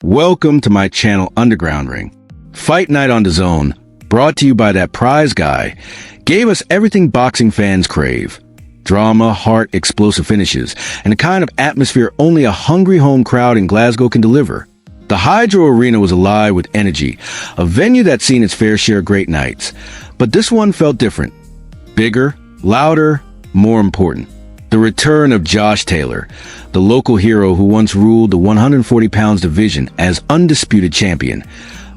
Welcome to my channel Underground Ring. Fight Night on DAZN, brought to you by that prize guy, gave us everything boxing fans crave. Drama, heart, explosive finishes, and the kind of atmosphere only a hungry home crowd in Glasgow can deliver. The Hydro Arena was alive with energy, a venue that's seen its fair share of great nights. But this one felt different. Bigger, louder, more important. The return of Josh Taylor, the local hero who once ruled the 140 pounds division as undisputed champion,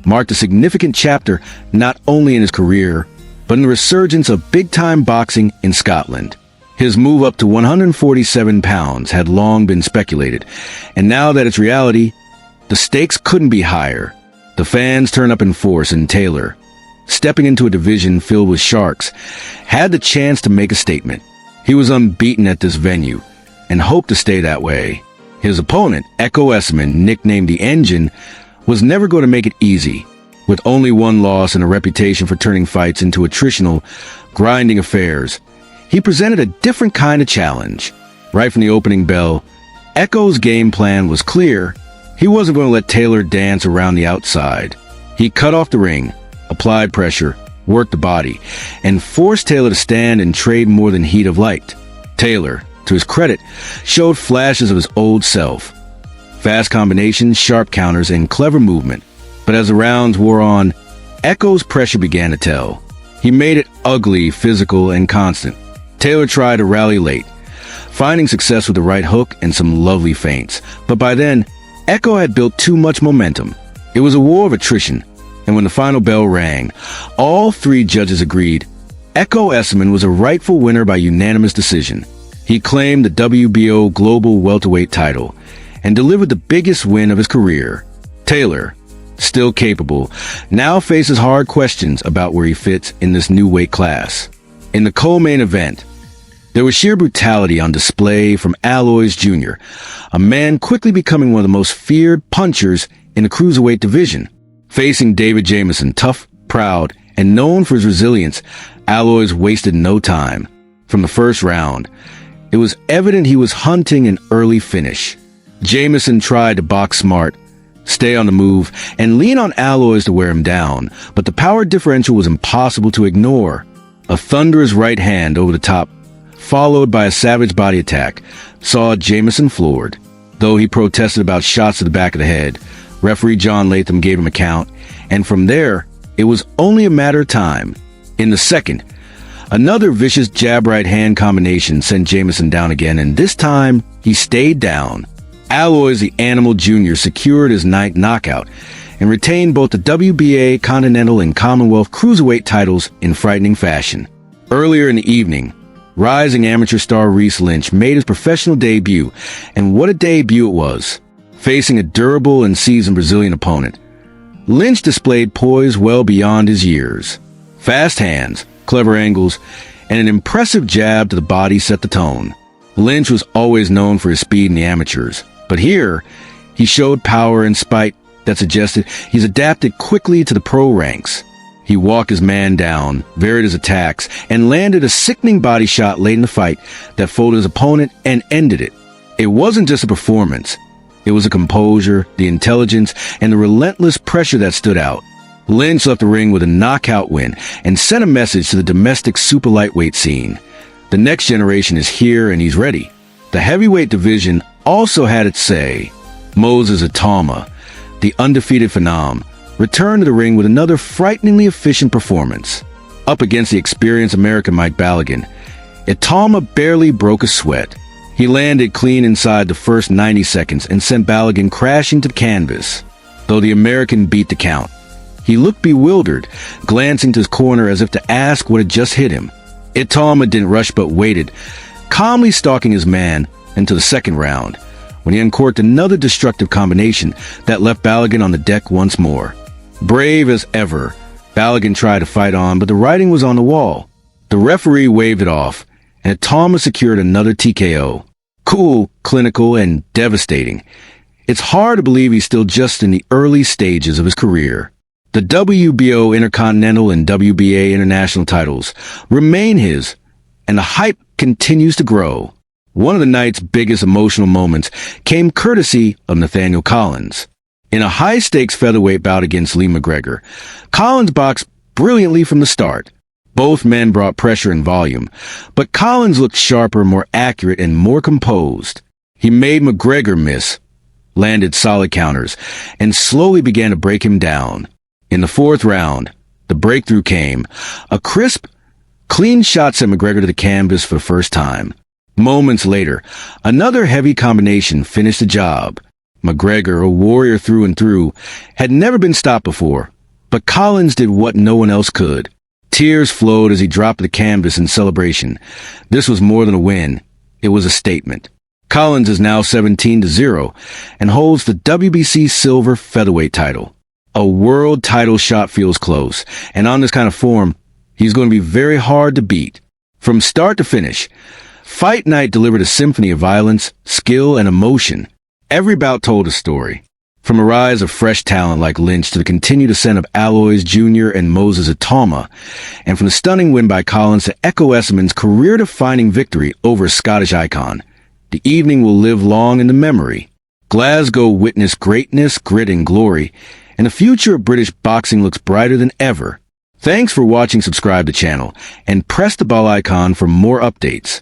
marked a significant chapter not only in his career, but in the resurgence of big-time boxing in Scotland. His move up to 147 pounds had long been speculated, and now that it's reality, the stakes couldn't be higher. The fans turned up in force, and Taylor, stepping into a division filled with sharks, had the chance to make a statement. He was unbeaten at this venue, and hoped to stay that way. His opponent, Ekow Essuman, nicknamed the Engine, was never going to make it easy. With only one loss and a reputation for turning fights into attritional, grinding affairs, he presented a different kind of challenge. Right from the opening bell, Ekow's game plan was clear. He wasn't going to let Taylor dance around the outside. He cut off the ring, applied pressure, worked the body, and forced Taylor to stand and trade more than he'd have liked. Taylor, to his credit, showed flashes of his old self. Fast combinations, sharp counters, and clever movement. But as the rounds wore on, Ekow's pressure began to tell. He made it ugly, physical, and constant. Taylor tried to rally late, finding success with the right hook and some lovely feints. But by then, Ekow had built too much momentum. It was a war of attrition. And when the final bell rang, all three judges agreed Ekow Essuman was a rightful winner by unanimous decision. He claimed the WBO Global Welterweight title and delivered the biggest win of his career. Taylor, still capable, now faces hard questions about where he fits in this new weight class. In the co-main event, there was sheer brutality on display from Alois Jr., a man quickly becoming one of the most feared punchers in the cruiserweight division. Facing David Jamison, tough, proud, and known for his resilience, Alois wasted no time. From the first round, it was evident he was hunting an early finish. Jamison tried to box smart, stay on the move, and lean on Alois to wear him down, but the power differential was impossible to ignore. A thunderous right hand over the top, followed by a savage body attack, saw Jamison floored. Though he protested about shots to the back of the head, referee John Latham gave him a count, and from there, it was only a matter of time. In the second, another vicious jab-right hand combination sent Jamison down again, and this time, he stayed down. Alois the Animal Jr. secured his ninth knockout and retained both the WBA, Continental, and Commonwealth Cruiserweight titles in frightening fashion. Earlier in the evening, rising amateur star Reese Lynch made his professional debut, and what a debut it was. Facing a durable and seasoned Brazilian opponent, Lynch displayed poise well beyond his years. Fast hands, clever angles, and an impressive jab to the body set the tone. Lynch was always known for his speed in the amateurs, but here, he showed power and spite that suggested he's adapted quickly to the pro ranks. He walked his man down, varied his attacks, and landed a sickening body shot late in the fight that folded his opponent and ended it. It wasn't just a performance. It was the composure, the intelligence, and the relentless pressure that stood out. Lynch left the ring with a knockout win and sent a message to the domestic super lightweight scene. The next generation is here and he's ready. The heavyweight division also had its say. Moses Itama, the undefeated phenom, returned to the ring with another frighteningly efficient performance. Up against the experienced American Mike Balogun, Itama barely broke a sweat. He landed clean inside the first 90 seconds and sent Balogun crashing to the canvas. Though the American beat the count, he looked bewildered, glancing to his corner as if to ask what had just hit him. Itama didn't rush but waited, calmly stalking his man into the second round, when he uncorked another destructive combination that left Balogun on the deck once more. Brave as ever, Balogun tried to fight on, but the writing was on the wall. The referee waved it off, and Itama secured another TKO. Cool, clinical, and devastating. It's hard to believe he's still just in the early stages of his career. The WBO Intercontinental and WBA International titles remain his, and the hype continues to grow. One of the night's biggest emotional moments came courtesy of Nathaniel Collins. In a high-stakes featherweight bout against Lee McGregor, Collins boxed brilliantly from the start. Both men brought pressure and volume, but Collins looked sharper, more accurate, and more composed. He made McGregor miss, landed solid counters, and slowly began to break him down. In the fourth round, the breakthrough came. A crisp, clean shot sent McGregor to the canvas for the first time. Moments later, another heavy combination finished the job. McGregor, a warrior through and through, had never been stopped before, but Collins did what no one else could. Tears flowed as he dropped the canvas in celebration. This was more than a win. It was a statement. Collins is now 17-0 and holds the WBC silver featherweight title. A world title shot feels close, and on this kind of form, he's going to be very hard to beat. From start to finish, Fight Night delivered a symphony of violence, skill, and emotion. Every bout told a story. From a rise of fresh talent like Lynch to the continued ascent of Alois Jr. and Moses Atama, and from the stunning win by Collins to Ekow Essuman's career-defining victory over a Scottish icon, the evening will live long in the memory. Glasgow witnessed greatness, grit, and glory, and the future of British boxing looks brighter than ever. Thanks for watching. Subscribe to the channel, and press the bell icon for more updates.